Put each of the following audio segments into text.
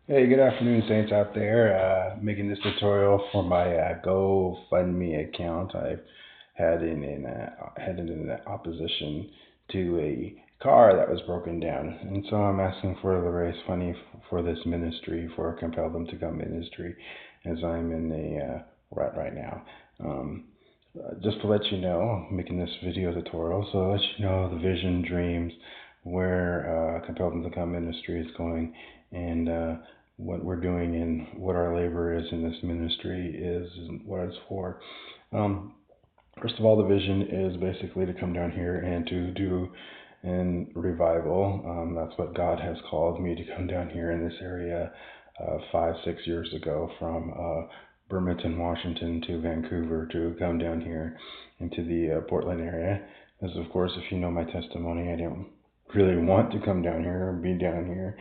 Hey, good afternoon, Saints out there. Making this tutorial for my GoFundMe account. I've had an opposition to a car that was broken down, and so I'm asking for the raise money for this ministry, for Compel Them to Come ministry, as I'm in a rut right now. Um, just to let you know, I'm making this video tutorial, so to let you know the vision, dreams, where Compel Them to Come ministry is going, and what we're doing and what our labor is in this ministry is and what it's for. Um, First of all, the vision is basically to come down here and to do an revival. That's what God has called me to come down here in this area 5, 6 years ago from Bremerton, Washington to Vancouver to come down here into the Portland area. As of course, if you know my testimony, I didn't really want to come down here or be down here,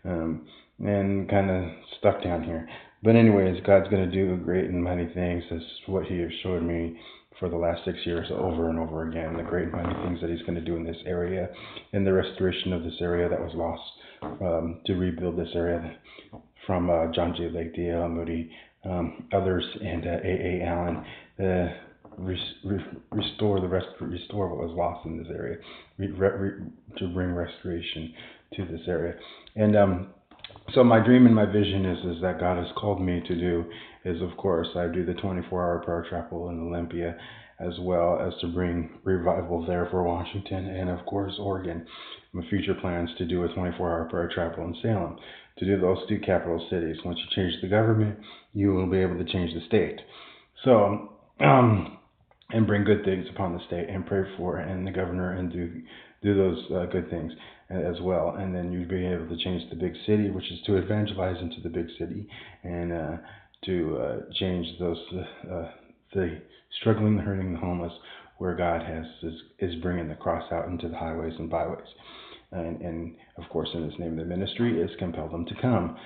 um, and kind of stuck down here. But anyways, God's going to do great and mighty things. That's what He has showed me for the last 6 years over and over again. The great and mighty things that He's going to do in this area, and the restoration of this area that was lost, to rebuild this area from John J. Lake, D.L. Moody, others, and A. Allen. Restore what was lost in this area, to bring restoration to this area. And so my dream and my vision is that God has called me to do is, of course, I do the 24-hour prayer chapel in Olympia, as well as to bring revival there for Washington and, of course, Oregon. My future plans to do a 24-hour prayer chapel in Salem, to do those two capital cities. Once you change the government, you will be able to change the state. So, and bring good things upon the state and pray for and the governor and do those good things as well. And then you'd be able to change the big city, which is to evangelize into the big city and to change those the struggling, the hurting, the homeless, where God is bringing the cross out into the highways and byways. And of course, in His name, the ministry is Compel Them to Come.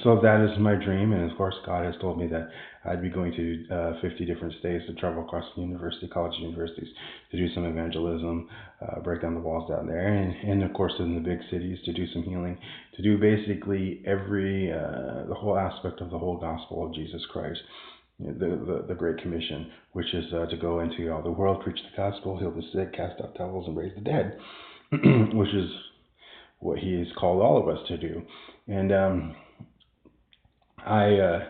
So that is my dream, and of course, God has told me that I'd be going to 50 different states to travel across the college universities, to do some evangelism, break down the walls down there, and of course in the big cities to do some healing, to do basically the whole aspect of the whole gospel of Jesus Christ. The Great Commission, which is to go into all the world, preach the gospel, heal the sick, cast out devils, and raise the dead, which is what He has called all of us to do. And I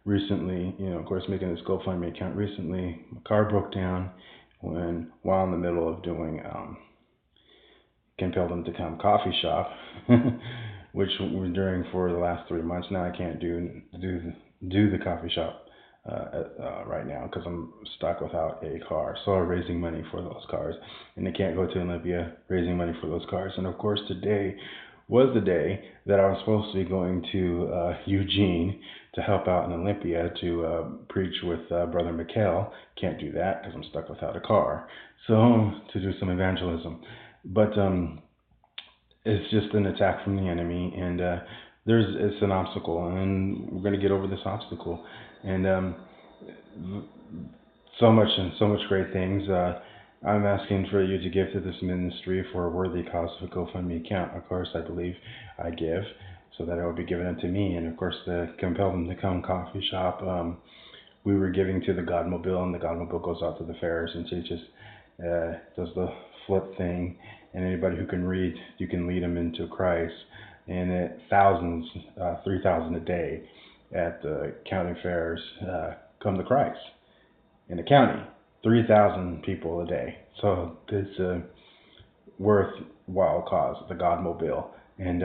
recently, of course, making this GoFundMe account recently, my car broke down while in the middle of doing Compel Them to Come coffee shop, which we're doing for the last 3 months now. I can't do the coffee shop right now because I'm stuck without a car. So I'm raising money for those cars, and I can't go to Olympia raising money for those cars. And of course, today was the day that I was supposed to be going to Eugene to help out in Olympia to preach with Brother Mikhail. Can't do that because I'm stuck without a car. So to do some evangelism, but it's just an attack from the enemy, and it's an obstacle, and we're going to get over this obstacle, and so much great things. I'm asking for you to give to this ministry for a worthy cause of a GoFundMe account. Of course, I believe I give, so that it will be given unto me, and of course, the Compel Them to Come coffee shop. We were giving to the God Mobile, and the God Mobile goes out to the fairs and teaches, does the flip thing, and anybody who can read, you can lead them into Christ. And at thousands, 3,000 a day at the county fairs come to Christ in the county. 3,000 people a day. So it's a worthwhile cause, the God Mobile, and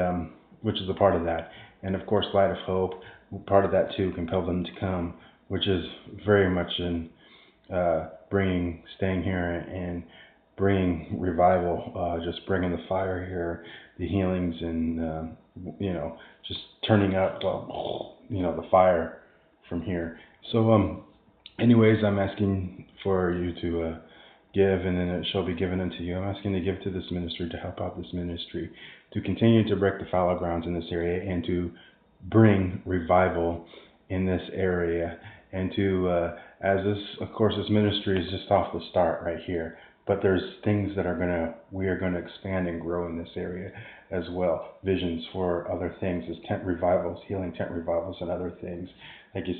which is a part of that. And of course, Light of Hope, part of that too, Compel Them to Come, which is very much in staying here and bringing revival, just bringing the fire here, the healings, and just turning up, the fire from here. So, anyways, I'm asking for you to give, and then it shall be given unto you. I'm asking to give to this ministry, to help out this ministry, to continue to break the fallow grounds in this area, and to bring revival in this area, and to as this, of course, this ministry is just off the start right here, but there's things that we are going to expand and grow in this area as well. Visions for other things as tent revivals, healing tent revivals, and other things.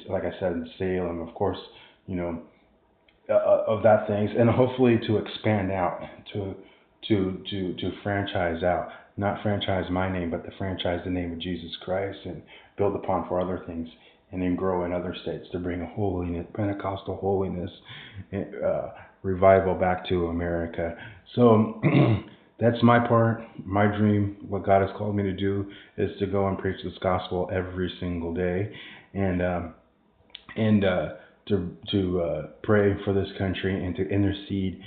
Like I said, in Salem, of course, you know, of that things, and hopefully to expand out, to franchise out, not franchise my name, but to franchise the name of Jesus Christ and build upon for other things, and then grow in other states to bring a holiness, Pentecostal holiness, revival back to America. So that's my part, my dream. What God has called me to do is to go and preach this gospel every single day, and to pray for this country and to intercede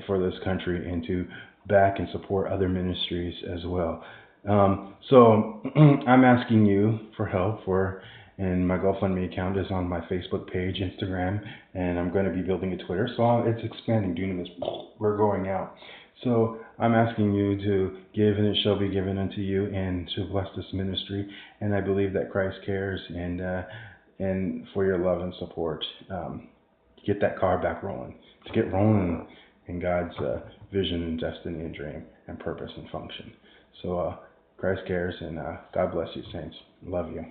for this country and to back and support other ministries as well. So I'm asking you for help and my GoFundMe account is on my Facebook page, Instagram, and I'm going to be building a Twitter. So it's expanding. Dunamis, we're going out. So I'm asking you to give, and it shall be given unto you, and to bless this ministry. And I believe that Christ cares, and for your love and support. Get that car back rolling. To get rolling in God's vision and destiny and dream and purpose and function. So Christ cares, and God bless you, saints. Love you.